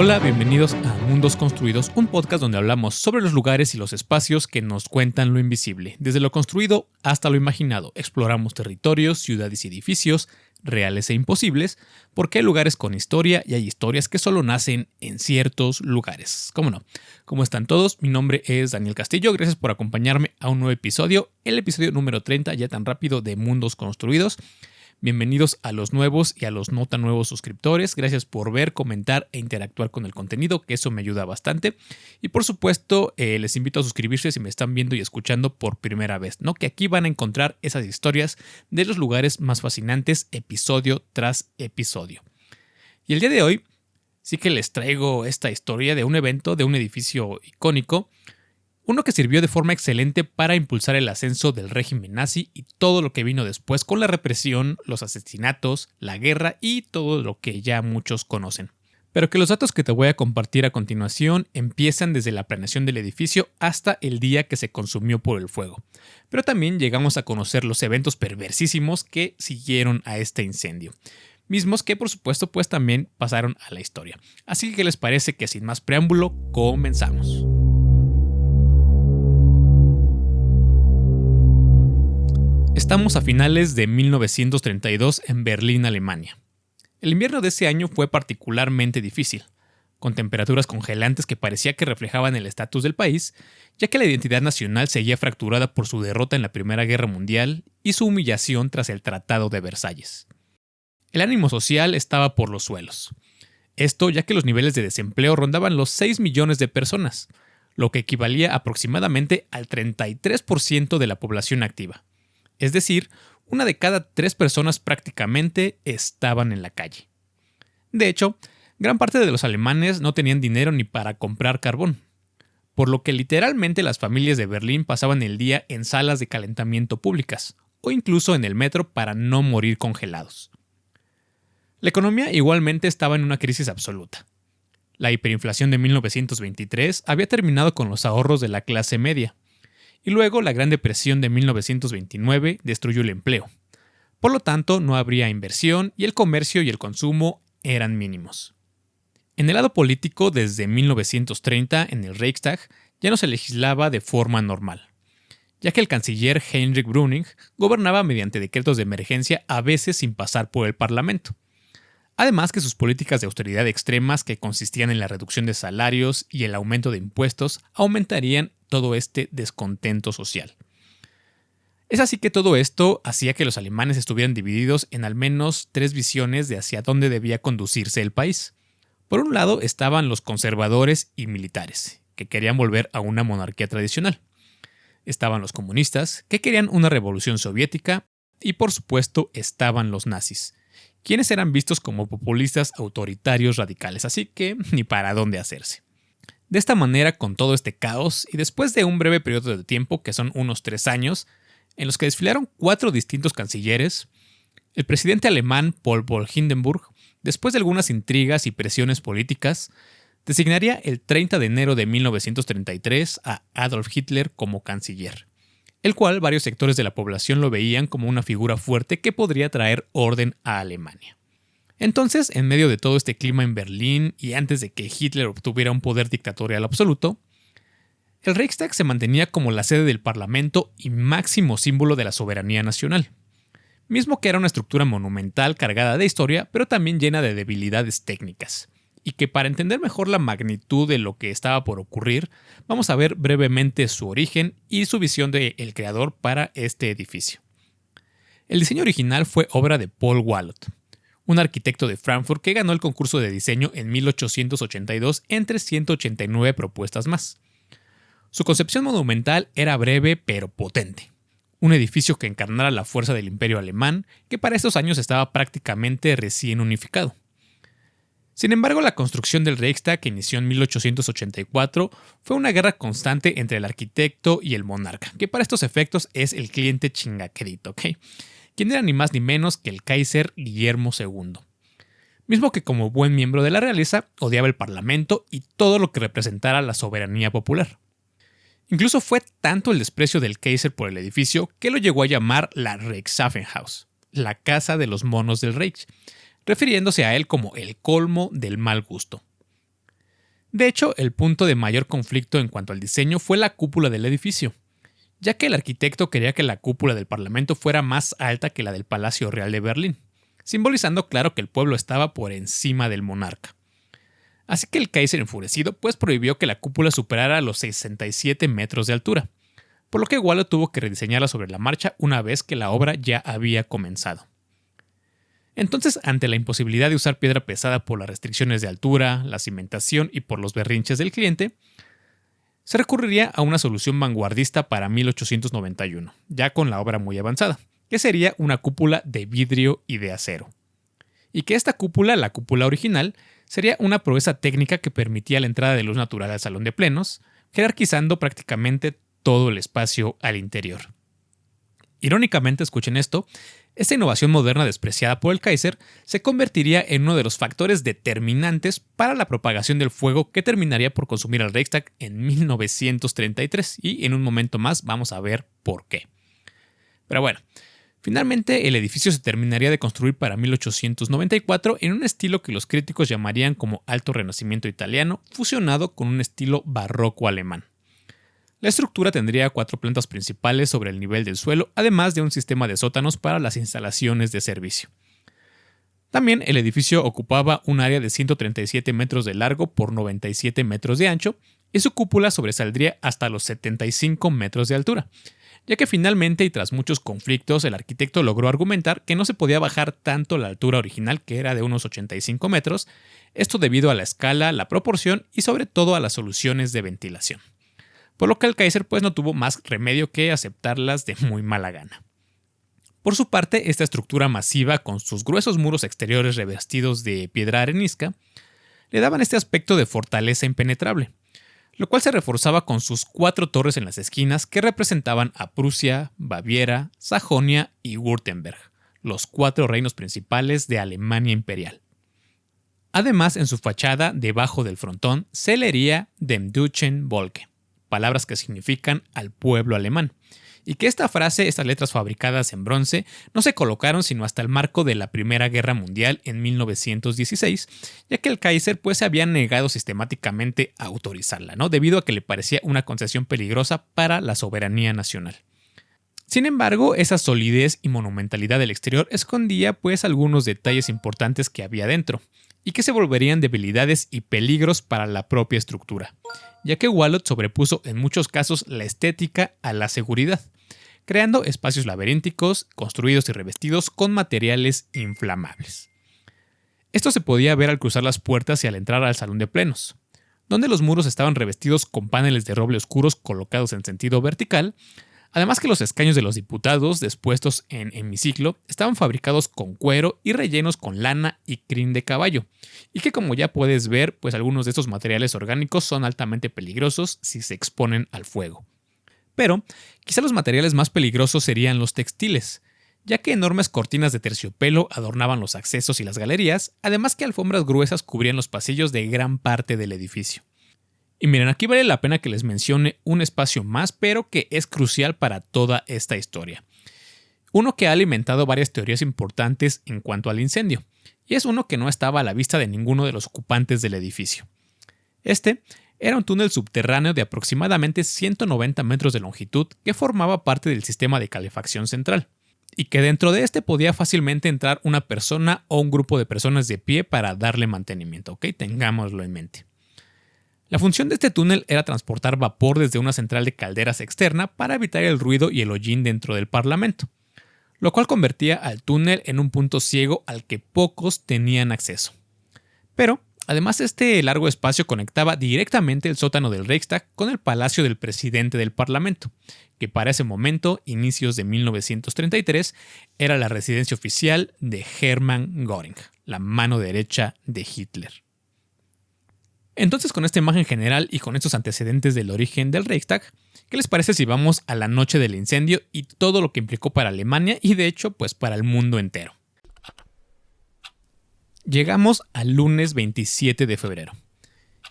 Hola, bienvenidos a Mundos Construidos, un podcast donde hablamos sobre los lugares y los espacios que nos cuentan lo invisible. Desde lo construido hasta lo imaginado, exploramos territorios, ciudades y edificios, reales e imposibles, porque hay lugares con historia y hay historias que solo nacen en ciertos lugares. ¿Cómo no? ¿Cómo están todos? Mi nombre es Daniel Castillo, gracias por acompañarme a un nuevo episodio, el episodio número 30 ya tan rápido de Mundos Construidos. Bienvenidos a los nuevos y a los no tan nuevos suscriptores. Gracias por ver, comentar e interactuar con el contenido, que eso me ayuda bastante. Y por supuesto, les invito a suscribirse si me están viendo y escuchando por primera vez, ¿no? Que aquí van a encontrar esas historias de los lugares más fascinantes, episodio tras episodio. Y el día de hoy sí que les traigo esta historia de un evento, de un edificio icónico. Uno que sirvió de forma excelente para impulsar el ascenso del régimen nazi y todo lo que vino después con la represión, los asesinatos, la guerra y todo lo que ya muchos conocen. Pero que los datos que te voy a compartir a continuación empiezan desde la planeación del edificio hasta el día que se consumió por el fuego. Pero también llegamos a conocer los eventos perversísimos que siguieron a este incendio. Mismos que por supuesto pues también pasaron a la historia. Así que les parece que sin más preámbulo, comenzamos. Estamos a finales de 1932 en Berlín, Alemania. El invierno de ese año fue particularmente difícil, con temperaturas congelantes que parecía que reflejaban el estatus del país, ya que la identidad nacional seguía fracturada por su derrota en la Primera Guerra Mundial y su humillación tras el Tratado de Versalles. El ánimo social estaba por los suelos. Esto ya que los niveles de desempleo rondaban los 6 millones de personas, lo que equivalía aproximadamente al 33% de la población activa. Es decir, una de cada 3 personas prácticamente estaban en la calle. De hecho, gran parte de los alemanes no tenían dinero ni para comprar carbón, por lo que literalmente las familias de Berlín pasaban el día en salas de calentamiento públicas, o incluso en el metro para no morir congelados. La economía igualmente estaba en una crisis absoluta. La hiperinflación de 1923 había terminado con los ahorros de la clase media, y luego la Gran Depresión de 1929 destruyó el empleo. Por lo tanto, no habría inversión y el comercio y el consumo eran mínimos. En el lado político, desde 1930, en el Reichstag, ya no se legislaba de forma normal, ya que el canciller Heinrich Brüning gobernaba mediante decretos de emergencia a veces sin pasar por el Parlamento. Además que sus políticas de austeridad extremas, que consistían en la reducción de salarios y el aumento de impuestos, aumentarían todo este descontento social. Es así que todo esto hacía que los alemanes estuvieran divididos en al menos 3 visiones de hacia dónde debía conducirse el país. Por un lado estaban los conservadores y militares, que querían volver a una monarquía tradicional. Estaban los comunistas, que querían una revolución soviética, y por supuesto estaban los nazis, quienes eran vistos como populistas autoritarios radicales, así que ni para dónde hacerse. De esta manera, con todo este caos, y después de un breve periodo de tiempo, que son unos 3 años, en los que desfilaron 4 distintos cancilleres, el presidente alemán Paul von Hindenburg, después de algunas intrigas y presiones políticas, designaría el 30 de enero de 1933 a Adolf Hitler como canciller, el cual varios sectores de la población lo veían como una figura fuerte que podría traer orden a Alemania. Entonces, en medio de todo este clima en Berlín y antes de que Hitler obtuviera un poder dictatorial absoluto, el Reichstag se mantenía como la sede del Parlamento y máximo símbolo de la soberanía nacional, mismo que era una estructura monumental cargada de historia, pero también llena de debilidades técnicas, y que para entender mejor la magnitud de lo que estaba por ocurrir, vamos a ver brevemente su origen y su visión del creador para este edificio. El diseño original fue obra de Paul Wallot, un arquitecto de Frankfurt que ganó el concurso de diseño en 1882 entre 189 propuestas más. Su concepción monumental era breve pero potente. Un edificio que encarnara la fuerza del imperio alemán, que para estos años estaba prácticamente recién unificado. Sin embargo, la construcción del Reichstag, que inició en 1884, fue una guerra constante entre el arquitecto y el monarca, que para estos efectos es el cliente chingaquerito, ¿ok? Quien era ni más ni menos que el Kaiser Guillermo II, mismo que como buen miembro de la realeza odiaba el parlamento y todo lo que representara la soberanía popular. Incluso fue tanto el desprecio del Kaiser por el edificio que lo llegó a llamar la Reichswaffenhaus, la casa de los monos del Reich, refiriéndose a él como el colmo del mal gusto. De hecho, el punto de mayor conflicto en cuanto al diseño fue la cúpula del edificio, ya que el arquitecto quería que la cúpula del Parlamento fuera más alta que la del Palacio Real de Berlín, simbolizando claro que el pueblo estaba por encima del monarca. Así que el Kaiser, enfurecido, pues prohibió que la cúpula superara los 67 metros de altura, por lo que Wallot tuvo que rediseñarla sobre la marcha una vez que la obra ya había comenzado. Entonces, ante la imposibilidad de usar piedra pesada por las restricciones de altura, la cimentación y por los berrinches del cliente, se recurriría a una solución vanguardista para 1891, ya con la obra muy avanzada, que sería una cúpula de vidrio y de acero. Y que esta cúpula, la cúpula original, sería una proeza técnica que permitía la entrada de luz natural al salón de plenos, jerarquizando prácticamente todo el espacio al interior. Irónicamente, escuchen esto, esta innovación moderna despreciada por el Kaiser se convertiría en uno de los factores determinantes para la propagación del fuego que terminaría por consumir al Reichstag en 1933, y en un momento más vamos a ver por qué. Pero bueno, finalmente el edificio se terminaría de construir para 1894 en un estilo que los críticos llamarían como Alto Renacimiento italiano, fusionado con un estilo barroco alemán. La estructura tendría 4 plantas principales sobre el nivel del suelo, además de un sistema de sótanos para las instalaciones de servicio. También el edificio ocupaba un área de 137 metros de largo por 97 metros de ancho, y su cúpula sobresaldría hasta los 75 metros de altura, ya que finalmente y tras muchos conflictos el arquitecto logró argumentar que no se podía bajar tanto la altura original, que era de unos 85 metros, esto debido a la escala, la proporción y sobre todo a las soluciones de ventilación. Por lo que el Kaiser pues no tuvo más remedio que aceptarlas de muy mala gana. Por su parte, esta estructura masiva con sus gruesos muros exteriores revestidos de piedra arenisca le daban este aspecto de fortaleza impenetrable, lo cual se reforzaba con sus 4 torres en las esquinas que representaban a Prusia, Baviera, Sajonia y Württemberg, los 4 reinos principales de Alemania imperial. Además, en su fachada, debajo del frontón, se leería Dem deutschen Volke, palabras que significan al pueblo alemán, y que esta frase, estas letras fabricadas en bronce, no se colocaron sino hasta el marco de la Primera Guerra Mundial en 1916, ya que el Kaiser pues se había negado sistemáticamente a autorizarla, debido a que le parecía una concesión peligrosa para la soberanía nacional. Sin embargo, esa solidez y monumentalidad del exterior escondía pues algunos detalles importantes que había dentro, y que se volverían debilidades y peligros para la propia estructura, ya que Wallot sobrepuso en muchos casos la estética a la seguridad, creando espacios laberínticos construidos y revestidos con materiales inflamables. Esto se podía ver al cruzar las puertas y al entrar al salón de plenos, donde los muros estaban revestidos con paneles de roble oscuros colocados en sentido vertical, además que los escaños de los diputados, dispuestos en hemiciclo, estaban fabricados con cuero y rellenos con lana y crin de caballo, y que como ya puedes ver, pues algunos de estos materiales orgánicos son altamente peligrosos si se exponen al fuego. Pero quizá los materiales más peligrosos serían los textiles, ya que enormes cortinas de terciopelo adornaban los accesos y las galerías, además que alfombras gruesas cubrían los pasillos de gran parte del edificio. Y miren, aquí vale la pena que les mencione un espacio más, pero que es crucial para toda esta historia. Uno que ha alimentado varias teorías importantes en cuanto al incendio, y es uno que no estaba a la vista de ninguno de los ocupantes del edificio. Este era un túnel subterráneo de aproximadamente 190 metros de longitud que formaba parte del sistema de calefacción central, y que dentro de este podía fácilmente entrar una persona o un grupo de personas de pie para darle mantenimiento, ¿ok? Tengámoslo en mente. La función de este túnel era transportar vapor desde una central de calderas externa para evitar el ruido y el hollín dentro del Parlamento, lo cual convertía al túnel en un punto ciego al que pocos tenían acceso. Pero, además, este largo espacio conectaba directamente el sótano del Reichstag con el palacio del presidente del Parlamento, que para ese momento, inicios de 1933, era la residencia oficial de Hermann Göring, la mano derecha de Hitler. Entonces, con esta imagen general y con estos antecedentes del origen del Reichstag, ¿qué les parece si vamos a la noche del incendio y todo lo que implicó para Alemania y de hecho pues para el mundo entero? Llegamos al lunes 27 de febrero.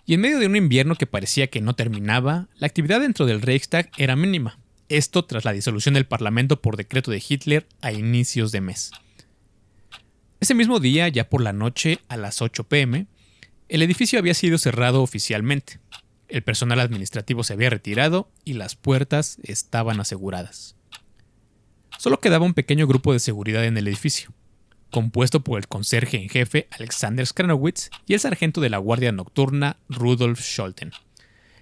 Y en medio de un invierno que parecía que no terminaba, la actividad dentro del Reichstag era mínima. Esto tras la disolución del Parlamento por decreto de Hitler a inicios de mes. Ese mismo día, ya por la noche, a las 8 p.m., El edificio había sido cerrado oficialmente. El personal administrativo se había retirado y las puertas estaban aseguradas. Solo quedaba un pequeño grupo de seguridad en el edificio, compuesto por el conserje en jefe Alexander Skranowitz y el sargento de la guardia nocturna Rudolf Scholten,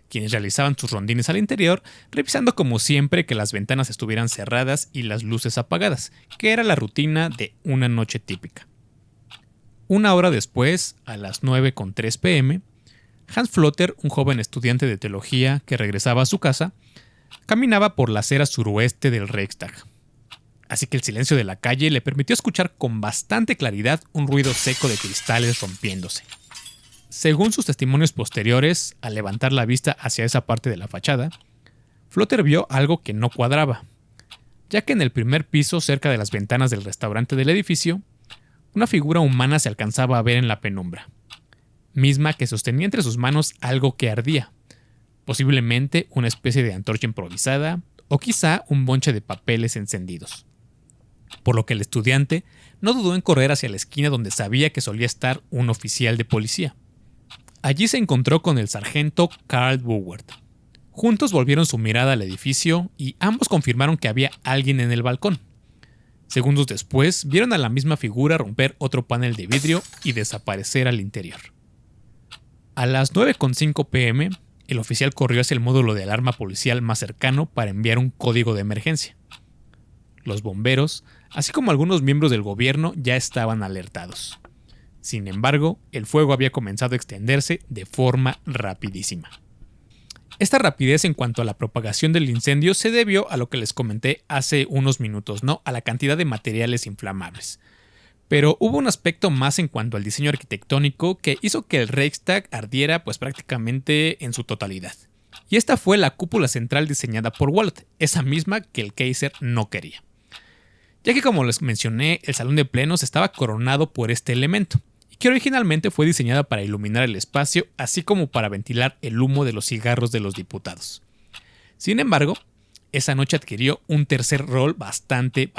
quienes realizaban sus rondines al interior, revisando como siempre que las ventanas estuvieran cerradas y las luces apagadas, que era la rutina de una noche típica. Una hora después, a las 9:03 p.m., Hans Flotter, un joven estudiante de teología que regresaba a su casa, caminaba por la acera suroeste del Reichstag. Así que el silencio de la calle le permitió escuchar con bastante claridad un ruido seco de cristales rompiéndose. Según sus testimonios posteriores, al levantar la vista hacia esa parte de la fachada, Flotter vio algo que no cuadraba, ya que en el primer piso, cerca de las ventanas del restaurante del edificio, una figura humana se alcanzaba a ver en la penumbra, misma que sostenía entre sus manos algo que ardía, posiblemente una especie de antorcha improvisada o quizá un bonche de papeles encendidos. Por lo que el estudiante no dudó en correr hacia la esquina donde sabía que solía estar un oficial de policía. Allí se encontró con el sargento Karl Buwert. Juntos volvieron su mirada al edificio y ambos confirmaron que había alguien en el balcón. Segundos después, vieron a la misma figura romper otro panel de vidrio y desaparecer al interior. A las 9:05 p.m., el oficial corrió hacia el módulo de alarma policial más cercano para enviar un código de emergencia. Los bomberos, así como algunos miembros del gobierno, ya estaban alertados. Sin embargo, el fuego había comenzado a extenderse de forma rapidísima. Esta rapidez en cuanto a la propagación del incendio se debió a lo que les comenté hace unos minutos, ¿no? A la cantidad de materiales inflamables. Pero hubo un aspecto más en cuanto al diseño arquitectónico que hizo que el Reichstag ardiera pues prácticamente en su totalidad. Y esta fue la cúpula central diseñada por Walt, esa misma que el Kaiser no quería. Ya que, como les mencioné, el salón de plenos estaba coronado por este elemento, y que originalmente fue diseñada para iluminar el espacio, así como para ventilar el humo de los cigarros de los diputados. Sin embargo, esa noche adquirió un tercer rol bastante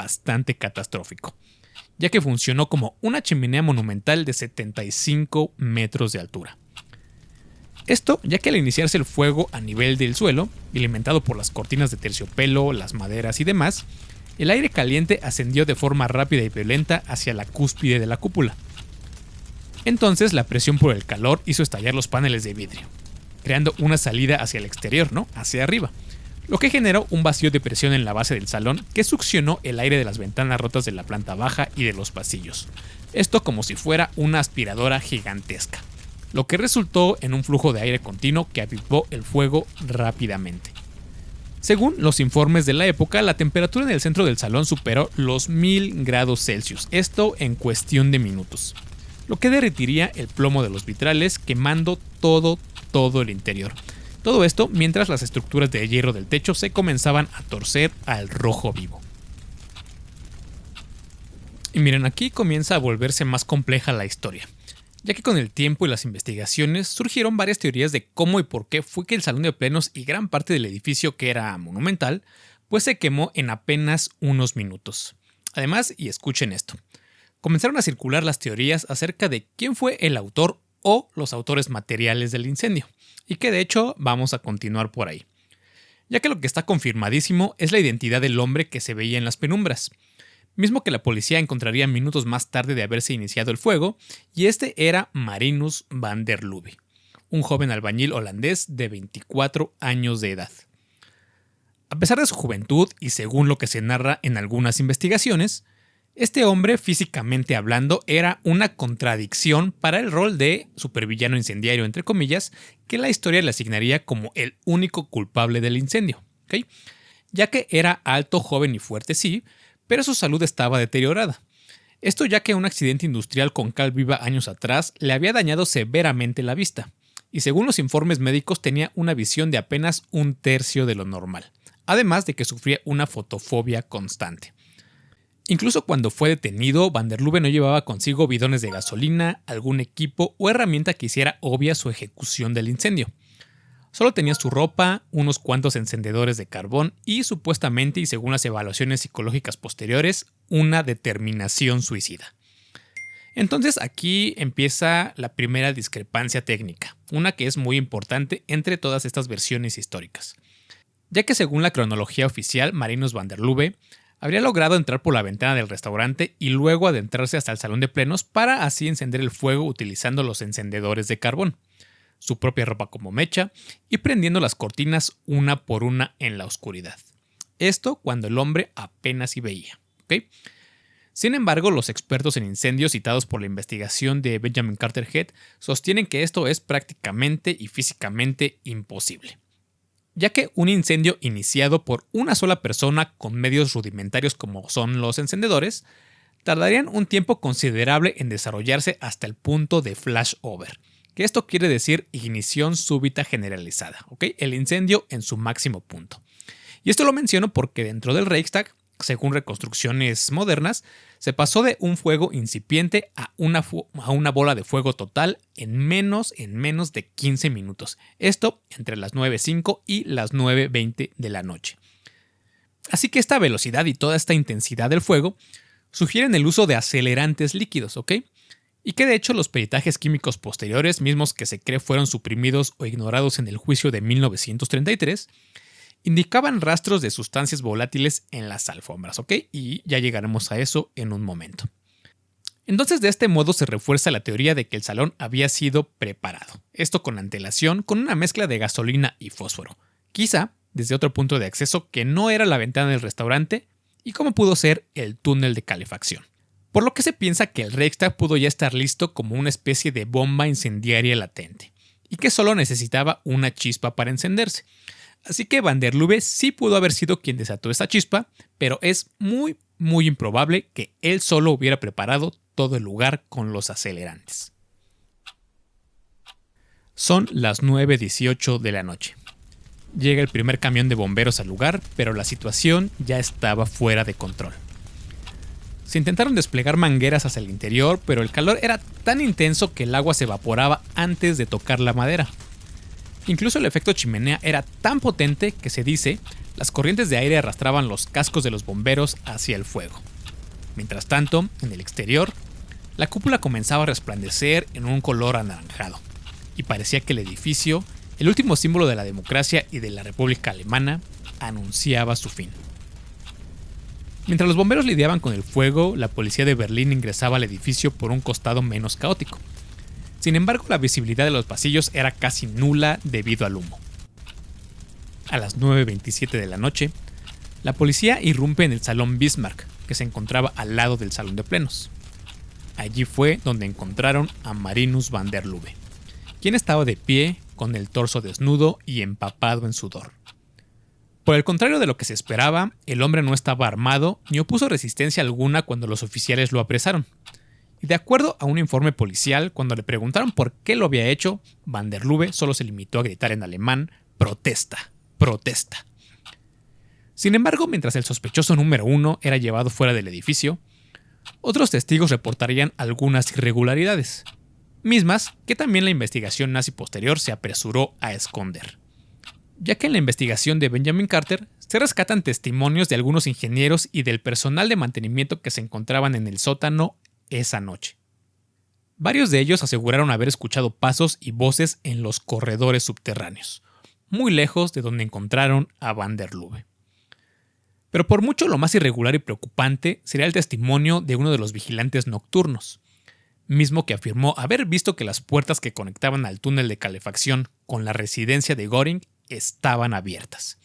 catastrófico, ya que funcionó como una chimenea monumental de 75 metros de altura. Esto ya que al iniciarse el fuego a nivel del suelo, alimentado por las cortinas de terciopelo, las maderas y demás, el aire caliente ascendió de forma rápida y violenta hacia la cúspide de la cúpula. Entonces la presión por el calor hizo estallar los paneles de vidrio, creando una salida hacia el exterior, ¿no? Hacia arriba, lo que generó un vacío de presión en la base del salón que succionó el aire de las ventanas rotas de la planta baja y de los pasillos. Esto como si fuera una aspiradora gigantesca, lo que resultó en un flujo de aire continuo que avivó el fuego rápidamente. Según los informes de la época, la temperatura en el centro del salón superó los 1000 grados Celsius, esto en cuestión de minutos, lo que derretiría el plomo de los vitrales, quemando todo el interior. Todo esto mientras las estructuras de hierro del techo se comenzaban a torcer al rojo vivo. Y miren, aquí comienza a volverse más compleja la historia, ya que con el tiempo y las investigaciones surgieron varias teorías de cómo y por qué fue que el salón de plenos y gran parte del edificio, que era monumental, pues se quemó en apenas unos minutos. Además, y escuchen esto, comenzaron a circular las teorías acerca de quién fue el autor o los autores materiales del incendio, y que de hecho vamos a continuar por ahí, ya que lo que está confirmadísimo es la identidad del hombre que se veía en las penumbras, mismo que la policía encontraría minutos más tarde de haberse iniciado el fuego, y este era Marinus van der Lubbe, un joven albañil holandés de 24 años de edad. A pesar de su juventud y según lo que se narra en algunas investigaciones, este hombre, físicamente hablando, era una contradicción para el rol de supervillano incendiario, entre comillas, que la historia le asignaría como el único culpable del incendio, ¿ok? Ya que era alto, joven y fuerte, sí, pero su salud estaba deteriorada. Esto ya que un accidente industrial con cal viva años atrás le había dañado severamente la vista, y según los informes médicos tenía una visión de apenas un tercio de lo normal, además de que sufría una fotofobia constante. Incluso cuando fue detenido, van der Lubbe no llevaba consigo bidones de gasolina, algún equipo o herramienta que hiciera obvia su ejecución del incendio. Solo tenía su ropa, unos cuantos encendedores de carbón y supuestamente, y según las evaluaciones psicológicas posteriores, una determinación suicida. Entonces aquí empieza la primera discrepancia técnica, una que es muy importante entre todas estas versiones históricas. Ya que según la cronología oficial, Marinus van der Lubbe habría logrado entrar por la ventana del restaurante y luego adentrarse hasta el salón de plenos para así encender el fuego utilizando los encendedores de carbón, su propia ropa como mecha y prendiendo las cortinas una por una en la oscuridad. Esto cuando el hombre apenas si veía. ¿Okay? Sin embargo, los expertos en incendios citados por la investigación de Benjamin Carter Head sostienen que esto es prácticamente y físicamente imposible, ya que un incendio iniciado por una sola persona con medios rudimentarios como son los encendedores, tardarían un tiempo considerable en desarrollarse hasta el punto de flashover, que esto quiere decir ignición súbita generalizada, ¿ok? El incendio en su máximo punto. Y esto lo menciono porque dentro del Reichstag, según reconstrucciones modernas, se pasó de un fuego incipiente a una bola de fuego total en menos de 15 minutos. Esto entre las 9:05 y las 9:20 de la noche. Así que esta velocidad y toda esta intensidad del fuego sugieren el uso de acelerantes líquidos, ¿ok? Y que de hecho los peritajes químicos posteriores, mismos que se cree fueron suprimidos o ignorados en el juicio de 1933, indicaban rastros de sustancias volátiles en las alfombras, ¿ok? Y ya llegaremos a eso en un momento. Entonces, de este modo se refuerza la teoría de que el salón había sido preparado, esto con antelación, con una mezcla de gasolina y fósforo, quizá desde otro punto de acceso que no era la ventana del restaurante y como pudo ser el túnel de calefacción. Por lo que se piensa que el Reichstag pudo ya estar listo como una especie de bomba incendiaria latente, y que solo necesitaba una chispa para encenderse. Así que van der Lubbe sí pudo haber sido quien desató esa chispa, pero es muy improbable que él solo hubiera preparado todo el lugar con los acelerantes. Son las 9:18 de la noche. Llega el primer camión de bomberos al lugar, pero la situación ya estaba fuera de control. Se intentaron desplegar mangueras hacia el interior, pero el calor era tan intenso que el agua se evaporaba antes de tocar la madera. Incluso el efecto chimenea era tan potente que se dice, las corrientes de aire arrastraban los cascos de los bomberos hacia el fuego. Mientras tanto, en el exterior, la cúpula comenzaba a resplandecer en un color anaranjado, y parecía que el edificio, el último símbolo de la democracia y de la República Alemana, anunciaba su fin. Mientras los bomberos lidiaban con el fuego, la policía de Berlín ingresaba al edificio por un costado menos caótico. Sin embargo, la visibilidad de los pasillos era casi nula debido al humo. A las 9:27 de la noche, la policía irrumpe en el salón Bismarck, que se encontraba al lado del salón de plenos. Allí fue donde encontraron a Marinus van der Lubbe, quien estaba de pie, con el torso desnudo y empapado en sudor. Por el contrario de lo que se esperaba, el hombre no estaba armado ni opuso resistencia alguna cuando los oficiales lo apresaron. Y de acuerdo a un informe policial, cuando le preguntaron por qué lo había hecho, van der Lubbe solo se limitó a gritar en alemán: "Protesta, protesta". Sin embargo, mientras el sospechoso número 1 era llevado fuera del edificio, otros testigos reportarían algunas irregularidades, mismas que también la investigación nazi posterior se apresuró a esconder. Ya que en la investigación de Benjamin Carter se rescatan testimonios de algunos ingenieros y del personal de mantenimiento que se encontraban en el sótano esa noche. Varios de ellos aseguraron haber escuchado pasos y voces en los corredores subterráneos, muy lejos de donde encontraron a van der Lubbe. Pero por mucho lo más irregular y preocupante sería el testimonio de uno de los vigilantes nocturnos, mismo que afirmó haber visto que las puertas que conectaban al túnel de calefacción con la residencia de Göring estaban abiertas,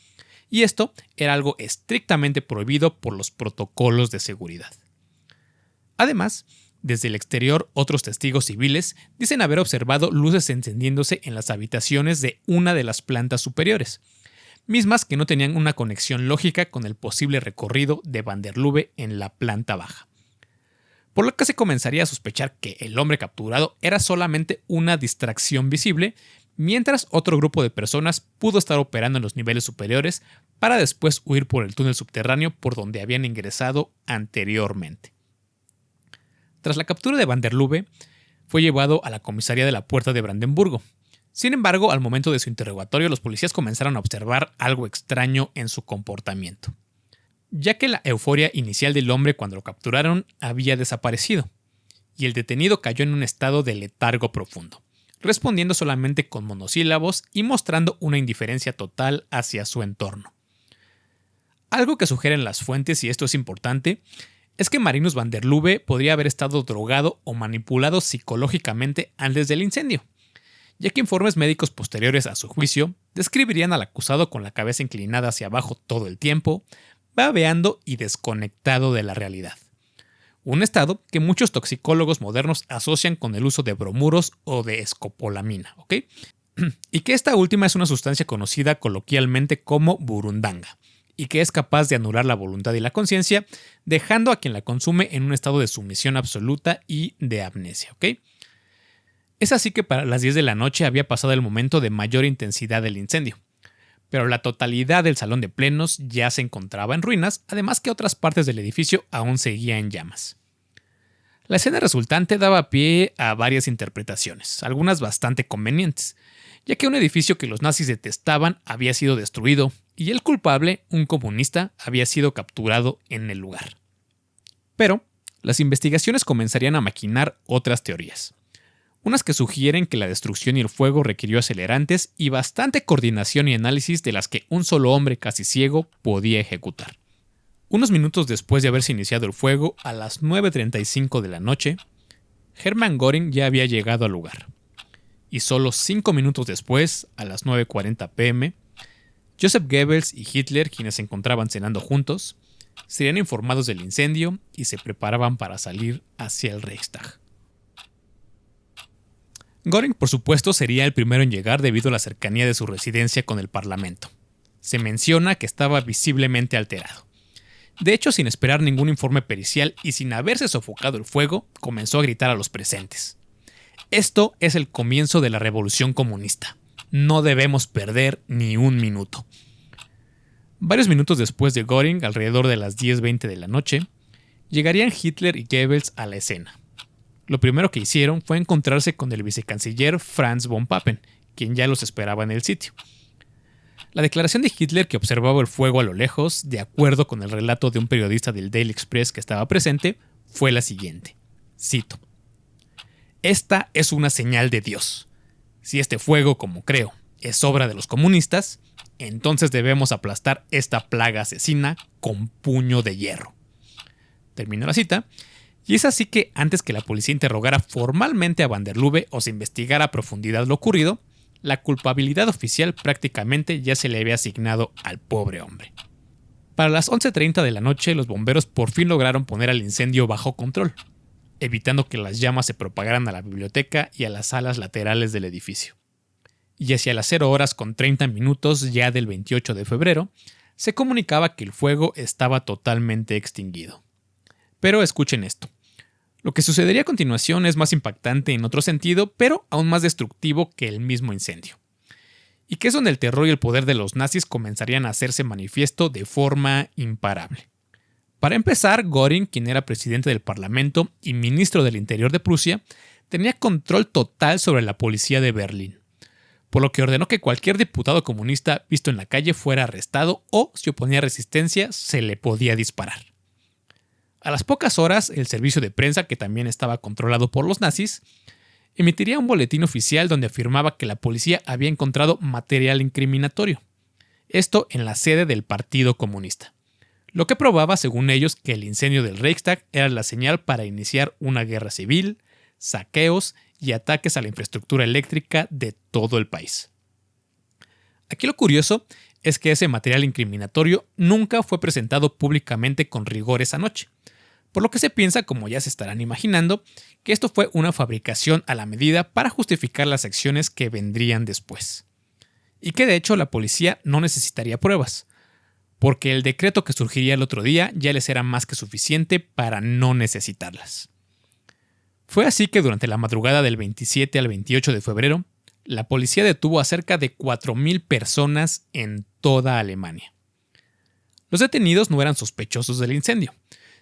y esto era algo estrictamente prohibido por los protocolos de seguridad. Además, desde el exterior, otros testigos civiles dicen haber observado luces encendiéndose en las habitaciones de una de las plantas superiores, mismas que no tenían una conexión lógica con el posible recorrido de van der Lubbe en la planta baja. Por lo que se comenzaría a sospechar que el hombre capturado era solamente una distracción visible, mientras otro grupo de personas pudo estar operando en los niveles superiores para después huir por el túnel subterráneo por donde habían ingresado anteriormente. Tras la captura de van der Lubbe, fue llevado a la comisaría de la Puerta de Brandenburgo. Sin embargo, al momento de su interrogatorio, los policías comenzaron a observar algo extraño en su comportamiento, ya que la euforia inicial del hombre cuando lo capturaron había desaparecido, y el detenido cayó en un estado de letargo profundo, respondiendo solamente con monosílabos y mostrando una indiferencia total hacia su entorno. Algo que sugieren las fuentes, y esto es importante, es que Marinus van der Lubbe podría haber estado drogado o manipulado psicológicamente antes del incendio, ya que informes médicos posteriores a su juicio describirían al acusado con la cabeza inclinada hacia abajo todo el tiempo, babeando y desconectado de la realidad. Un estado que muchos toxicólogos modernos asocian con el uso de bromuros o de escopolamina, ¿ok? Y que esta última es una sustancia conocida coloquialmente como burundanga, y que es capaz de anular la voluntad y la conciencia, dejando a quien la consume en un estado de sumisión absoluta y de amnesia, ¿ok? Es así que para las 10 de la noche había pasado el momento de mayor intensidad del incendio, pero la totalidad del salón de plenos ya se encontraba en ruinas, además que otras partes del edificio aún seguían en llamas. La escena resultante daba pie a varias interpretaciones, algunas bastante convenientes, ya que un edificio que los nazis detestaban había sido destruido y el culpable, un comunista, había sido capturado en el lugar. Pero las investigaciones comenzarían a maquinar otras teorías. Unas que sugieren que la destrucción y el fuego requirió acelerantes y bastante coordinación y análisis de las que un solo hombre casi ciego podía ejecutar. Unos minutos después de haberse iniciado el fuego, a las 9:35 de la noche, Hermann Göring ya había llegado al lugar. Y solo 5 minutos después, a las 9:40 p.m., Joseph Goebbels y Hitler, quienes se encontraban cenando juntos, serían informados del incendio y se preparaban para salir hacia el Reichstag. Göring, por supuesto, sería el primero en llegar debido a la cercanía de su residencia con el Parlamento. Se menciona que estaba visiblemente alterado. De hecho, sin esperar ningún informe pericial y sin haberse sofocado el fuego, comenzó a gritar a los presentes: "Esto es el comienzo de la revolución comunista. No debemos perder ni un minuto". Varios minutos después de Göring, alrededor de las 10:20 de la noche, llegarían Hitler y Goebbels a la escena. Lo primero que hicieron fue encontrarse con el vicecanciller Franz von Papen, quien ya los esperaba en el sitio. La declaración de Hitler, que observaba el fuego a lo lejos, de acuerdo con el relato de un periodista del Daily Express que estaba presente, fue la siguiente. Cito: "Esta es una señal de Dios. Si este fuego, como creo, es obra de los comunistas, entonces debemos aplastar esta plaga asesina con puño de hierro". Termino la cita. Y es así que, antes que la policía interrogara formalmente a van der Lubbe o se investigara a profundidad lo ocurrido, la culpabilidad oficial prácticamente ya se le había asignado al pobre hombre. Para las 11:30 de la noche, los bomberos por fin lograron poner al incendio bajo control, evitando que las llamas se propagaran a la biblioteca y a las salas laterales del edificio. Y hacia las 0:30 ya del 28 de febrero, se comunicaba que el fuego estaba totalmente extinguido. Pero escuchen esto. Lo que sucedería a continuación es más impactante en otro sentido, pero aún más destructivo que el mismo incendio. Y que es donde el terror y el poder de los nazis comenzarían a hacerse manifiesto de forma imparable. Para empezar, Göring, quien era presidente del Parlamento y ministro del Interior de Prusia, tenía control total sobre la policía de Berlín, por lo que ordenó que cualquier diputado comunista visto en la calle fuera arrestado o, si oponía resistencia, se le podía disparar. A las pocas horas, el servicio de prensa, que también estaba controlado por los nazis, emitiría un boletín oficial donde afirmaba que la policía había encontrado material incriminatorio. Esto en la sede del Partido Comunista. Lo que probaba, según ellos, que el incendio del Reichstag era la señal para iniciar una guerra civil, saqueos y ataques a la infraestructura eléctrica de todo el país. Aquí lo curioso es que ese material incriminatorio nunca fue presentado públicamente con rigor esa noche, por lo que se piensa, como ya se estarán imaginando, que esto fue una fabricación a la medida para justificar las acciones que vendrían después. Y que de hecho la policía no necesitaría pruebas, porque el decreto que surgiría el otro día ya les era más que suficiente para no necesitarlas. Fue así que durante la madrugada del 27 al 28 de febrero, la policía detuvo a cerca de 4,000 personas en toda Alemania. Los detenidos no eran sospechosos del incendio,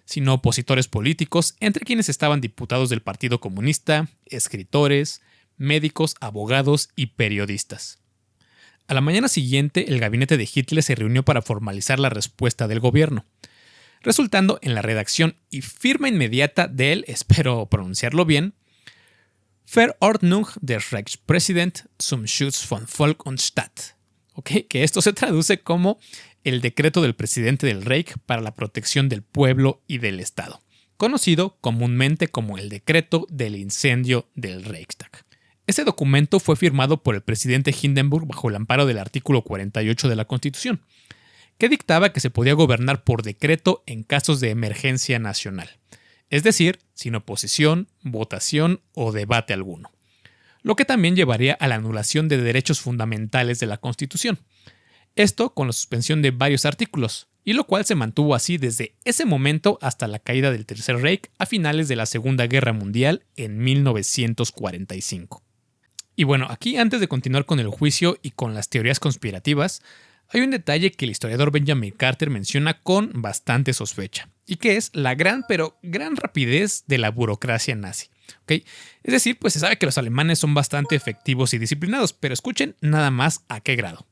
sino opositores políticos, entre quienes estaban diputados del Partido Comunista, escritores, médicos, abogados y periodistas. A la mañana siguiente, el gabinete de Hitler se reunió para formalizar la respuesta del gobierno. resultando en la redacción y firma inmediata del, espero pronunciarlo bien, Verordnung des Reichspräsident zum Schutz von Volk und Staat. ¿Okay? Que esto se traduce como el decreto del presidente del Reich para la protección del pueblo y del Estado, conocido comúnmente como el decreto del incendio del Reichstag. Este documento fue firmado por el presidente Hindenburg bajo el amparo del artículo 48 de la Constitución, que dictaba que se podía gobernar por decreto en casos de emergencia nacional, es decir, sin oposición, votación o debate alguno, lo que también llevaría a la anulación de derechos fundamentales de la Constitución. Esto con la suspensión de varios artículos, y lo cual se mantuvo así desde ese momento hasta la caída del Tercer Reich a finales de la Segunda Guerra Mundial en 1945. Y bueno, aquí antes de continuar con el juicio y con las teorías conspirativas, hay un detalle que el historiador Benjamin Carter menciona con bastante sospecha, y que es la gran rapidez de la burocracia nazi. ¿Okay? Es decir, pues se sabe que los alemanes son bastante efectivos y disciplinados, pero escuchen nada más a qué grado.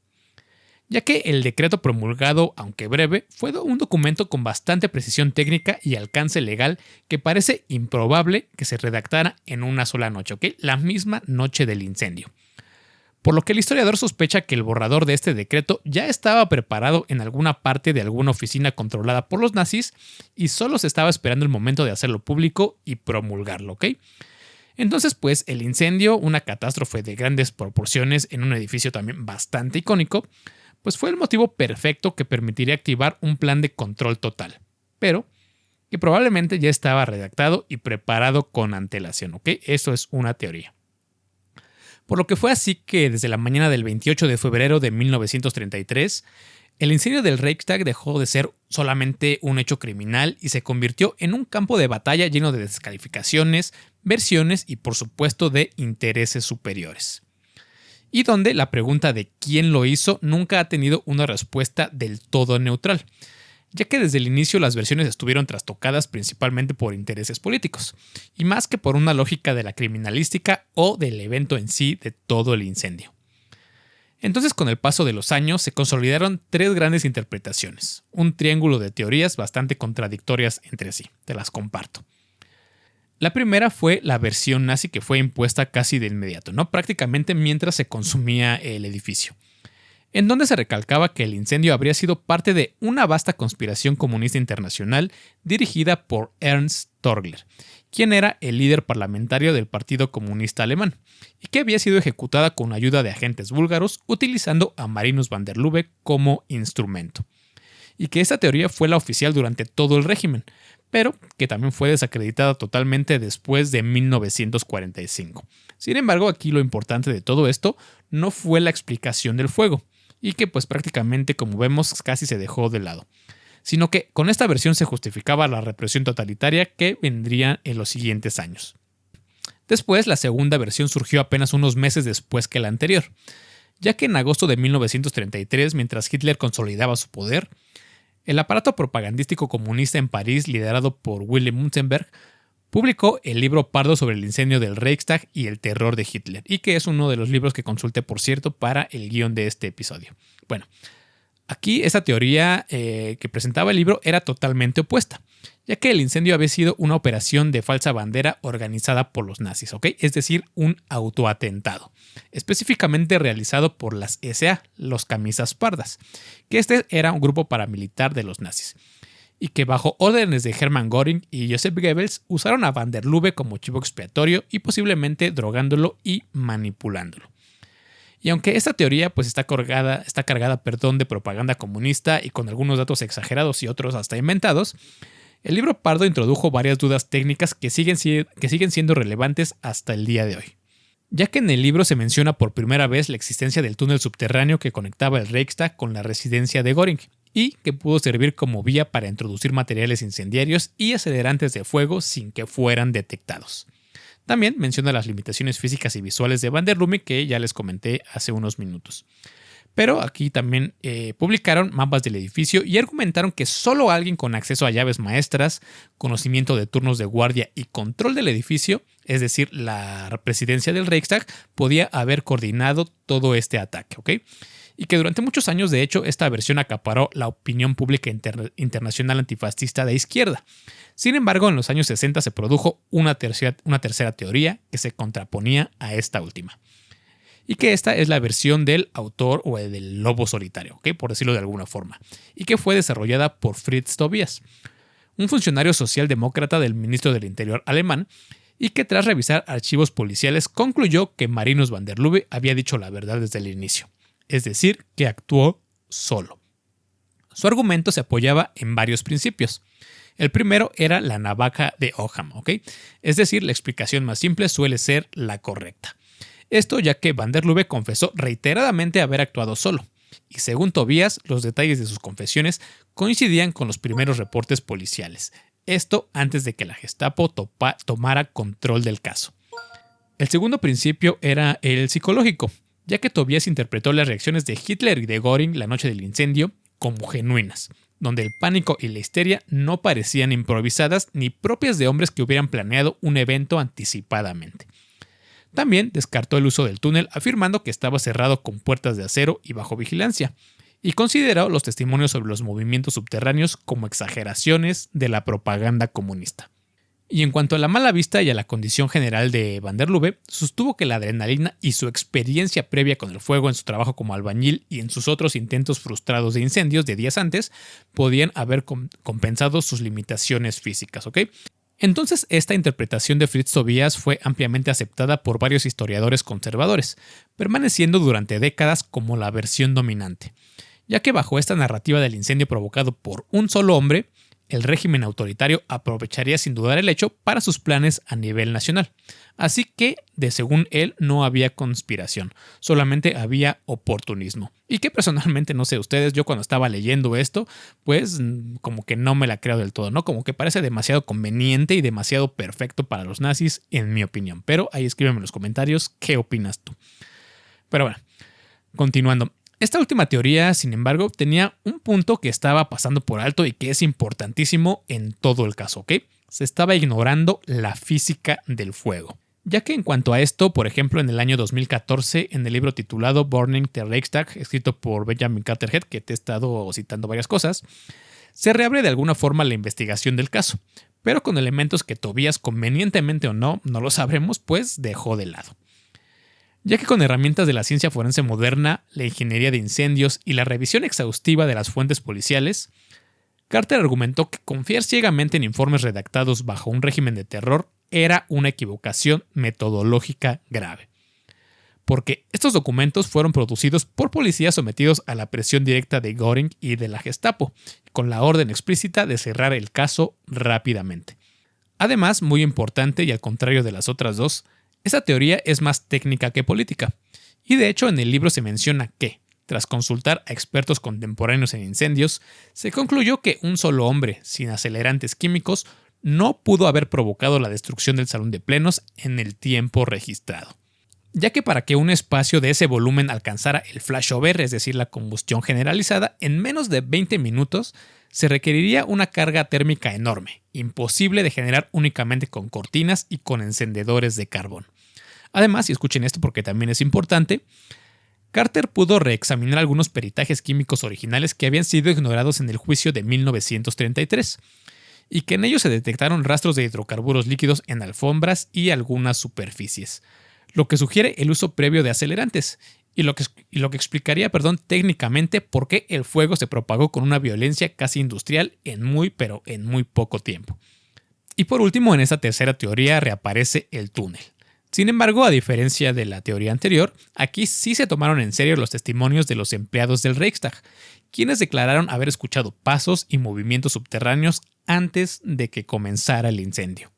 Ya que el decreto promulgado, aunque breve, fue un documento con bastante precisión técnica y alcance legal que parece improbable que se redactara en una sola noche, ¿okay? La misma noche del incendio. Por lo que el historiador sospecha que el borrador de este decreto ya estaba preparado en alguna parte de alguna oficina controlada por los nazis y solo se estaba esperando el momento de hacerlo público y promulgarlo, ¿ok? Entonces, pues, el incendio, una catástrofe de grandes proporciones en un edificio también bastante icónico, pues fue el motivo perfecto que permitiría activar un plan de control total, pero que probablemente ya estaba redactado y preparado con antelación, ¿ok? Eso es una teoría. Por lo que fue así que desde la mañana del 28 de febrero de 1933, el incendio del Reichstag dejó de ser solamente un hecho criminal y se convirtió en un campo de batalla lleno de descalificaciones, versiones y por supuesto de intereses superiores. Y donde la pregunta de quién lo hizo nunca ha tenido una respuesta del todo neutral, ya que desde el inicio las versiones estuvieron trastocadas principalmente por intereses políticos, y más que por una lógica de la criminalística o del evento en sí de todo el incendio. Entonces, con el paso de los años, se consolidaron tres grandes interpretaciones, un triángulo de teorías bastante contradictorias entre sí, te las comparto. La primera fue la versión nazi que fue impuesta casi de inmediato, ¿no? Prácticamente mientras se consumía el edificio, en donde se recalcaba que el incendio habría sido parte de una vasta conspiración comunista internacional dirigida por Ernst Torgler, quien era el líder parlamentario del Partido Comunista Alemán, y que había sido ejecutada con ayuda de agentes búlgaros utilizando a Marinus van der Lubbe como instrumento. Y que esta teoría fue la oficial durante todo el régimen, pero que también fue desacreditada totalmente después de 1945. Sin embargo, aquí lo importante de todo esto no fue la explicación del fuego, y que pues prácticamente, como vemos, casi se dejó de lado, sino que con esta versión se justificaba la represión totalitaria que vendría en los siguientes años. Después, la segunda versión surgió apenas unos meses después que la anterior, ya que en agosto de 1933, mientras Hitler consolidaba su poder, el aparato propagandístico comunista en París, liderado por Wilhelm Münzenberg, publicó el libro pardo sobre el incendio del Reichstag y el terror de Hitler, y que es uno de los libros que consulté, por cierto, para el guión de este episodio. Bueno, aquí esta teoría que presentaba el libro era totalmente opuesta, ya que el incendio había sido una operación de falsa bandera organizada por los nazis, ¿ok? Es decir, un autoatentado, específicamente realizado por las SA, los camisas pardas, que este era un grupo paramilitar de los nazis, y que bajo órdenes de Hermann Göring y Joseph Goebbels usaron a van der Lubbe como chivo expiatorio y posiblemente drogándolo y manipulándolo. Y aunque esta teoría pues está cargada de propaganda comunista y con algunos datos exagerados y otros hasta inventados, el libro pardo introdujo varias dudas técnicas que siguen siendo relevantes hasta el día de hoy. Ya que en el libro se menciona por primera vez la existencia del túnel subterráneo que conectaba el Reichstag con la residencia de Göring y que pudo servir como vía para introducir materiales incendiarios y acelerantes de fuego sin que fueran detectados. También menciona las limitaciones físicas y visuales de van der Lubbe que ya les comenté hace unos minutos. Pero aquí también publicaron mapas del edificio y argumentaron que solo alguien con acceso a llaves maestras, conocimiento de turnos de guardia y control del edificio, es decir, la presidencia del Reichstag, podía haber coordinado todo este ataque, ¿ok? y que durante muchos años, de hecho, esta versión acaparó la opinión pública internacional antifascista de izquierda. Sin embargo, en los años 60 se produjo una tercera teoría que se contraponía a esta última. Y que esta es la versión del autor o del lobo solitario, ¿ok? Por decirlo de alguna forma, y que fue desarrollada por Fritz Tobias, un funcionario socialdemócrata del ministro del Interior alemán, y que tras revisar archivos policiales concluyó que Marinus van der Lubbe había dicho la verdad desde el inicio, es decir, que actuó solo. Su argumento se apoyaba en varios principios. El primero era la navaja de Occam, ¿ok? Es decir, la explicación más simple suele ser la correcta. Esto ya que van der Lubbe confesó reiteradamente haber actuado solo, y según Tobias, los detalles de sus confesiones coincidían con los primeros reportes policiales. Esto antes de que la Gestapo tomara control del caso. El segundo principio era el psicológico, ya que Tobias interpretó las reacciones de Hitler y de Göring la noche del incendio como genuinas, donde el pánico y la histeria no parecían improvisadas ni propias de hombres que hubieran planeado un evento anticipadamente. También descartó el uso del túnel, afirmando que estaba cerrado con puertas de acero y bajo vigilancia, y consideró los testimonios sobre los movimientos subterráneos como exageraciones de la propaganda comunista. Y en cuanto a la mala vista y a la condición general de van der Lubbe, sostuvo que la adrenalina y su experiencia previa con el fuego en su trabajo como albañil y en sus otros intentos frustrados de incendios de días antes podían haber compensado sus limitaciones físicas, ¿ok? Entonces, esta interpretación de Fritz Tobias fue ampliamente aceptada por varios historiadores conservadores, permaneciendo durante décadas como la versión dominante, ya que bajo esta narrativa del incendio provocado por un solo hombre, el régimen autoritario aprovecharía sin dudar el hecho para sus planes a nivel nacional. Así que, según él, no había conspiración, solamente había oportunismo. Y que personalmente, no sé ustedes, yo cuando estaba leyendo esto, pues como que no me la creo del todo, ¿no? Como que parece demasiado conveniente y demasiado perfecto para los nazis, en mi opinión. Pero ahí escríbeme en los comentarios qué opinas tú. Pero bueno, continuando. Esta última teoría, sin embargo, tenía un punto que estaba pasando por alto y que es importantísimo en todo el caso, ¿ok? Se estaba ignorando la física del fuego. Ya que en cuanto a esto, por ejemplo, en el año 2014, en el libro titulado Burning the Reichstag, escrito por Benjamin Carterhead, que te he estado citando varias cosas, se reabre de alguna forma la investigación del caso, pero con elementos que Tobias, convenientemente o no lo sabremos, pues dejó de lado. Ya que con herramientas de la ciencia forense moderna, la ingeniería de incendios y la revisión exhaustiva de las fuentes policiales, Carter argumentó que confiar ciegamente en informes redactados bajo un régimen de terror era una equivocación metodológica grave. Porque estos documentos fueron producidos por policías sometidos a la presión directa de Göring y de la Gestapo, con la orden explícita de cerrar el caso rápidamente. Además, muy importante y al contrario de las otras dos, esta teoría es más técnica que política, y de hecho en el libro se menciona que, tras consultar a expertos contemporáneos en incendios, se concluyó que un solo hombre, sin acelerantes químicos, no pudo haber provocado la destrucción del salón de plenos en el tiempo registrado. Ya que para que un espacio de ese volumen alcanzara el flashover, es decir, la combustión generalizada, en menos de 20 minutos, se requeriría una carga térmica enorme, imposible de generar únicamente con cortinas y con encendedores de carbón. Además, y escuchen esto porque también es importante, Carter pudo reexaminar algunos peritajes químicos originales que habían sido ignorados en el juicio de 1933, y que en ellos se detectaron rastros de hidrocarburos líquidos en alfombras y algunas superficies, lo que sugiere el uso previo de acelerantes, y lo que explicaría, técnicamente por qué el fuego se propagó con una violencia casi industrial en muy poco tiempo. Y por último, en esta tercera teoría reaparece el túnel. Sin embargo, a diferencia de la teoría anterior, aquí sí se tomaron en serio los testimonios de los empleados del Reichstag, quienes declararon haber escuchado pasos y movimientos subterráneos antes de que comenzara el incendio.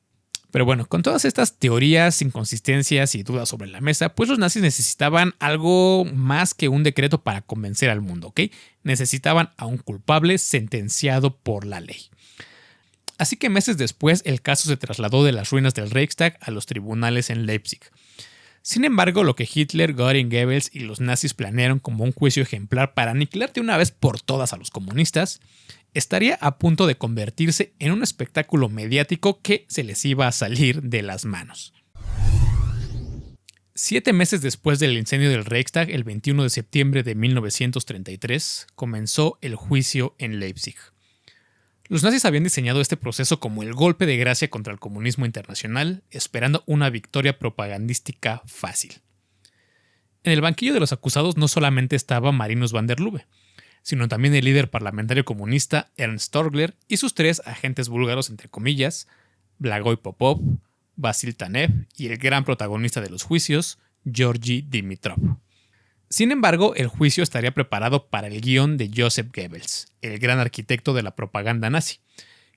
Pero bueno, con todas estas teorías, inconsistencias y dudas sobre la mesa, pues los nazis necesitaban algo más que un decreto para convencer al mundo, ¿ok? Necesitaban a un culpable sentenciado por la ley. Así que meses después el caso se trasladó de las ruinas del Reichstag a los tribunales en Leipzig. Sin embargo, lo que Hitler, Göring, Goebbels y los nazis planearon como un juicio ejemplar para aniquilar de una vez por todas a los comunistas, estaría a punto de convertirse en un espectáculo mediático que se les iba a salir de las manos. 7 meses después del incendio del Reichstag, el 21 de septiembre de 1933, comenzó el juicio en Leipzig. Los nazis habían diseñado este proceso como el golpe de gracia contra el comunismo internacional, esperando una victoria propagandística fácil. En el banquillo de los acusados no solamente estaba Marinus van der Lubbe, sino también el líder parlamentario comunista Ernst Torgler y sus 3 agentes búlgaros, entre comillas, Blagoj Popov, Vasil Tanev y el gran protagonista de los juicios, Georgi Dimitrov. Sin embargo, el juicio estaría preparado para el guión de Joseph Goebbels, el gran arquitecto de la propaganda nazi,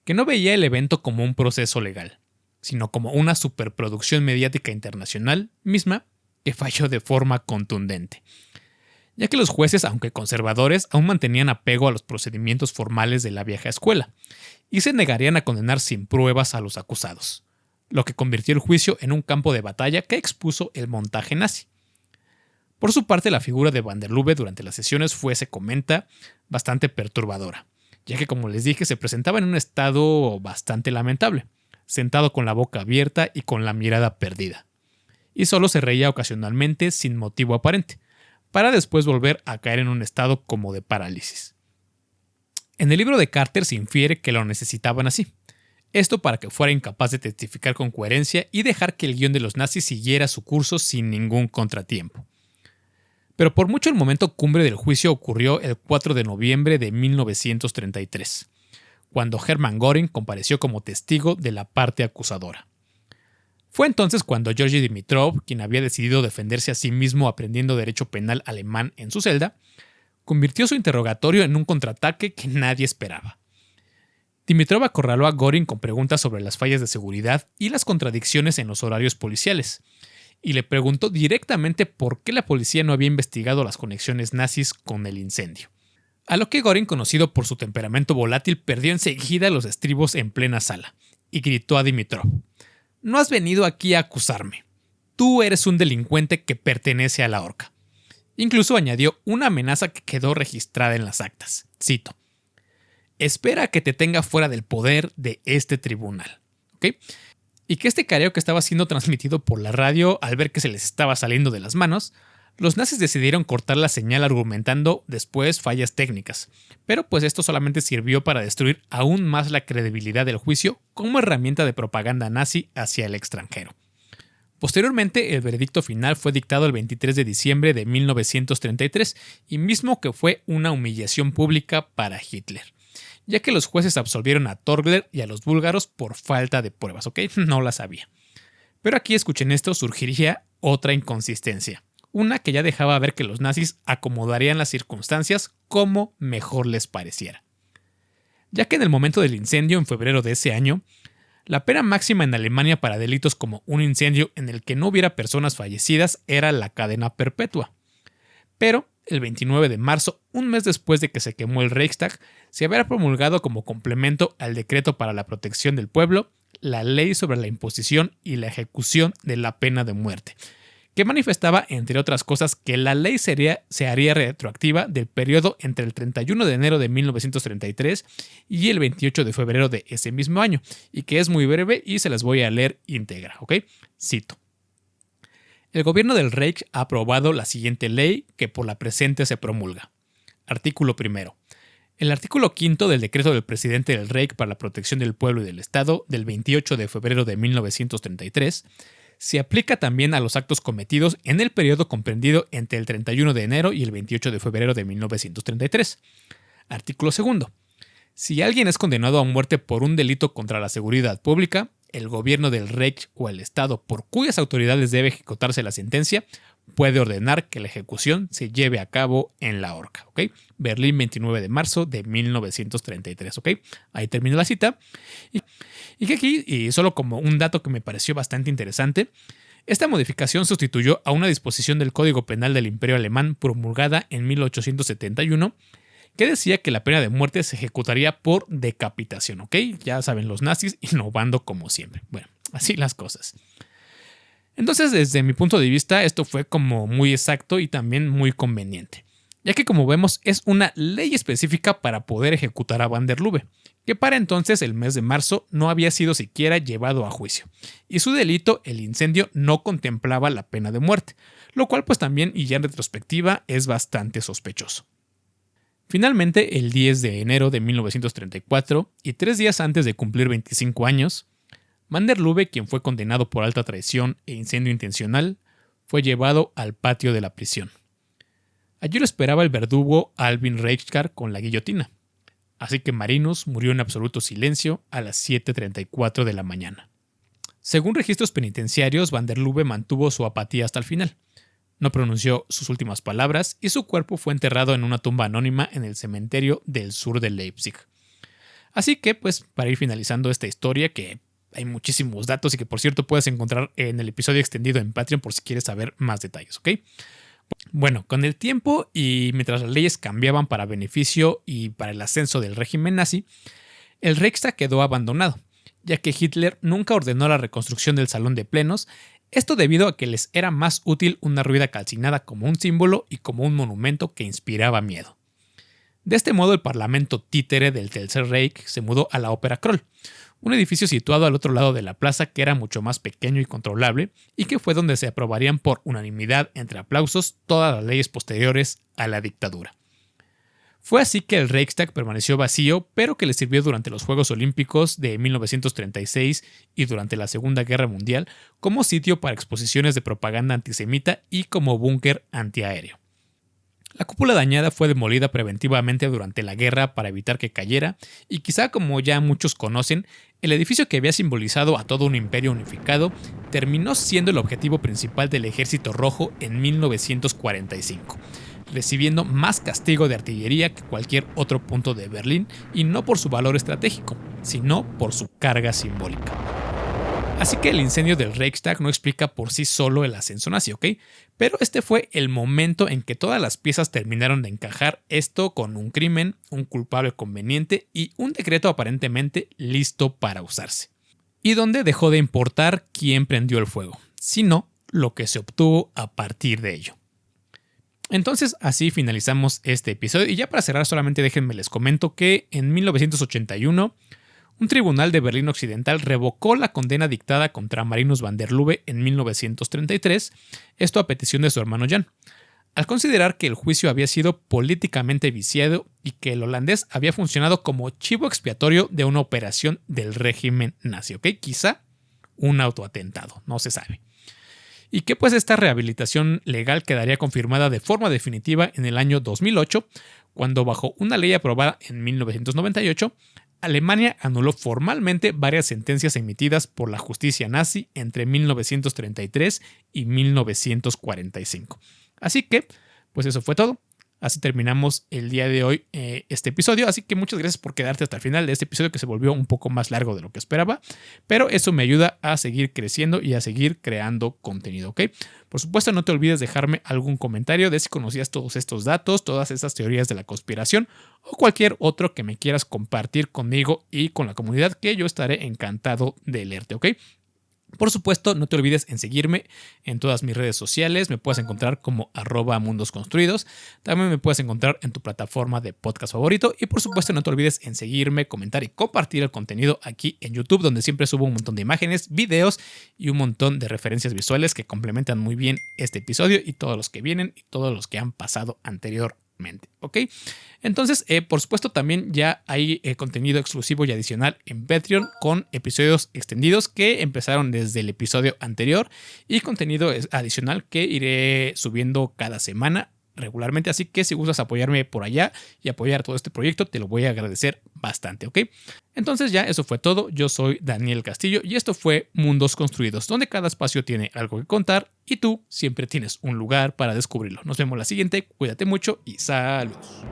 que no veía el evento como un proceso legal, sino como una superproducción mediática internacional misma que falló de forma contundente, ya que los jueces, aunque conservadores, aún mantenían apego a los procedimientos formales de la vieja escuela, y se negarían a condenar sin pruebas a los acusados, lo que convirtió el juicio en un campo de batalla que expuso el montaje nazi. Por su parte, la figura de van der Lubbe durante las sesiones fue, se comenta, bastante perturbadora, ya que, como les dije, se presentaba en un estado bastante lamentable, sentado con la boca abierta y con la mirada perdida, y solo se reía ocasionalmente sin motivo aparente, para después volver a caer en un estado como de parálisis. En el libro de Carter se infiere que lo necesitaban así, esto para que fuera incapaz de testificar con coherencia y dejar que el guión de los nazis siguiera su curso sin ningún contratiempo. Pero por mucho el momento cumbre del juicio ocurrió el 4 de noviembre de 1933, cuando Hermann Göring compareció como testigo de la parte acusadora. Fue entonces cuando Georgi Dimitrov, quien había decidido defenderse a sí mismo aprendiendo derecho penal alemán en su celda, convirtió su interrogatorio en un contraataque que nadie esperaba. Dimitrov acorraló a Göring con preguntas sobre las fallas de seguridad y las contradicciones en los horarios policiales, y le preguntó directamente por qué la policía no había investigado las conexiones nazis con el incendio. A lo que Göring, conocido por su temperamento volátil, perdió enseguida los estribos en plena sala, y gritó a Dimitrov: «No has venido aquí a acusarme. Tú eres un delincuente que pertenece a la horca». Incluso añadió una amenaza que quedó registrada en las actas. Cito: «Espera a que te tenga fuera del poder de este tribunal». ¿Ok? Y que este careo que estaba siendo transmitido por la radio, al ver que se les estaba saliendo de las manos, los nazis decidieron cortar la señal argumentando después fallas técnicas. Pero pues esto solamente sirvió para destruir aún más la credibilidad del juicio como herramienta de propaganda nazi hacia el extranjero. Posteriormente, el veredicto final fue dictado el 23 de diciembre de 1933 y mismo que fue una humillación pública para Hitler, ya que los jueces absolvieron a Torgler y a los búlgaros por falta de pruebas, ¿ok? No las había. Pero aquí, escuchen esto, surgiría otra inconsistencia, una que ya dejaba ver que los nazis acomodarían las circunstancias como mejor les pareciera. Ya que en el momento del incendio, en febrero de ese año, la pena máxima en Alemania para delitos como un incendio en el que no hubiera personas fallecidas era la cadena perpetua. Pero el 29 de marzo, un mes después de que se quemó el Reichstag, se había promulgado como complemento al decreto para la protección del pueblo la ley sobre la imposición y la ejecución de la pena de muerte, que manifestaba, entre otras cosas, que la ley se haría retroactiva del periodo entre el 31 de enero de 1933 y el 28 de febrero de ese mismo año, y que es muy breve y se las voy a leer íntegra, ¿ok? Cito: «El gobierno del Reich ha aprobado la siguiente ley que por la presente se promulga. Artículo 1. El artículo 5 del decreto del presidente del Reich para la protección del pueblo y del Estado del 28 de febrero de 1933 se aplica también a los actos cometidos en el periodo comprendido entre el 31 de enero y el 28 de febrero de 1933. Artículo 2. Si alguien es condenado a muerte por un delito contra la seguridad pública, el gobierno del Reich o el Estado por cuyas autoridades debe ejecutarse la sentencia puede ordenar que la ejecución se lleve a cabo en la horca». ¿Ok? Berlín, 29 de marzo de 1933. ¿Ok? Ahí termina la cita. Y que aquí, y solo como un dato que me pareció bastante interesante, esta modificación sustituyó a una disposición del Código Penal del Imperio Alemán promulgada en 1871 que decía que la pena de muerte se ejecutaría por decapitación. ¿Ok? Ya saben, los nazis innovando como siempre. Bueno, así las cosas. Entonces, desde mi punto de vista, esto fue como muy exacto y también muy conveniente, ya que, como vemos, es una ley específica para poder ejecutar a van der Lubbe, que para entonces, el mes de marzo, no había sido siquiera llevado a juicio, y su delito, el incendio, no contemplaba la pena de muerte, lo cual pues también, y ya en retrospectiva, es bastante sospechoso. Finalmente, el 10 de enero de 1934, y 3 días antes de cumplir 25 años, van der Lubbe, quien fue condenado por alta traición e incendio intencional, fue llevado al patio de la prisión. Allí lo esperaba el verdugo Alvin Reichskarr con la guillotina. Así que Marinus murió en absoluto silencio a las 7:34 de la mañana. Según registros penitenciarios, van der Lubbe mantuvo su apatía hasta el final. No pronunció sus últimas palabras y su cuerpo fue enterrado en una tumba anónima en el cementerio del sur de Leipzig. Así que, pues, para ir finalizando esta historia, que hay muchísimos datos y que, por cierto, puedes encontrar en el episodio extendido en Patreon por si quieres saber más detalles, ¿ok? Bueno, con el tiempo y mientras las leyes cambiaban para beneficio y para el ascenso del régimen nazi, el Reichstag quedó abandonado, ya que Hitler nunca ordenó la reconstrucción del salón de plenos, esto debido a que les era más útil una rueda calcinada como un símbolo y como un monumento que inspiraba miedo. De este modo, el parlamento títere del Tercer Reich se mudó a la Ópera Kroll, un edificio situado al otro lado de la plaza que era mucho más pequeño y controlable y que fue donde se aprobarían por unanimidad entre aplausos todas las leyes posteriores a la dictadura. Fue así que el Reichstag permaneció vacío, pero que le sirvió durante los Juegos Olímpicos de 1936 y durante la Segunda Guerra Mundial como sitio para exposiciones de propaganda antisemita y como búnker antiaéreo. La cúpula dañada fue demolida preventivamente durante la guerra para evitar que cayera, y quizá como ya muchos conocen, el edificio que había simbolizado a todo un imperio unificado terminó siendo el objetivo principal del Ejército Rojo en 1945, recibiendo más castigo de artillería que cualquier otro punto de Berlín, y no por su valor estratégico, sino por su carga simbólica. Así que el incendio del Reichstag no explica por sí solo el ascenso nazi, ¿ok? Pero este fue el momento en que todas las piezas terminaron de encajar, esto con un crimen, un culpable conveniente y un decreto aparentemente listo para usarse. Y donde dejó de importar quién prendió el fuego, sino lo que se obtuvo a partir de ello. Entonces, así finalizamos este episodio, y ya para cerrar solamente déjenme les comento que en 1981 un tribunal de Berlín Occidental revocó la condena dictada contra Marinus van der Lubbe en 1933, esto a petición de su hermano Jan, al considerar que el juicio había sido políticamente viciado y que el holandés había funcionado como chivo expiatorio de una operación del régimen nazi, ¿ok? Quizá un autoatentado, no se sabe. Y que pues esta rehabilitación legal quedaría confirmada de forma definitiva en el año 2008, cuando bajo una ley aprobada en 1998, Alemania anuló formalmente varias sentencias emitidas por la justicia nazi entre 1933 y 1945. Así que, pues eso fue todo. Así terminamos el día de hoy este episodio, así que muchas gracias por quedarte hasta el final de este episodio, que se volvió un poco más largo de lo que esperaba, pero eso me ayuda a seguir creciendo y a seguir creando contenido, ¿ok? Por supuesto, no te olvides dejarme algún comentario de si conocías todos estos datos, todas estas teorías de la conspiración o cualquier otro que me quieras compartir conmigo y con la comunidad, que yo estaré encantado de leerte, ¿ok? Por supuesto, no te olvides en seguirme en todas mis redes sociales. Me puedes encontrar como @mundosconstruidos. También me puedes encontrar en tu plataforma de podcast favorito. Y por supuesto, no te olvides en seguirme, comentar y compartir el contenido aquí en YouTube, donde siempre subo un montón de imágenes, videos y un montón de referencias visuales que complementan muy bien este episodio y todos los que vienen y todos los que han pasado anteriormente. ¿Ok? Entonces, por supuesto, también ya hay contenido exclusivo y adicional en Patreon con episodios extendidos que empezaron desde el episodio anterior y contenido adicional que iré subiendo cada semana regularmente. Así que si gustas apoyarme por allá y apoyar todo este proyecto, te lo voy a agradecer bastante, ¿ok? Entonces ya eso fue todo. Yo soy Daniel Castillo y esto fue Mundos Construidos, donde cada espacio tiene algo que contar y tú siempre tienes un lugar para descubrirlo. Nos vemos la siguiente, cuídate mucho y saludos.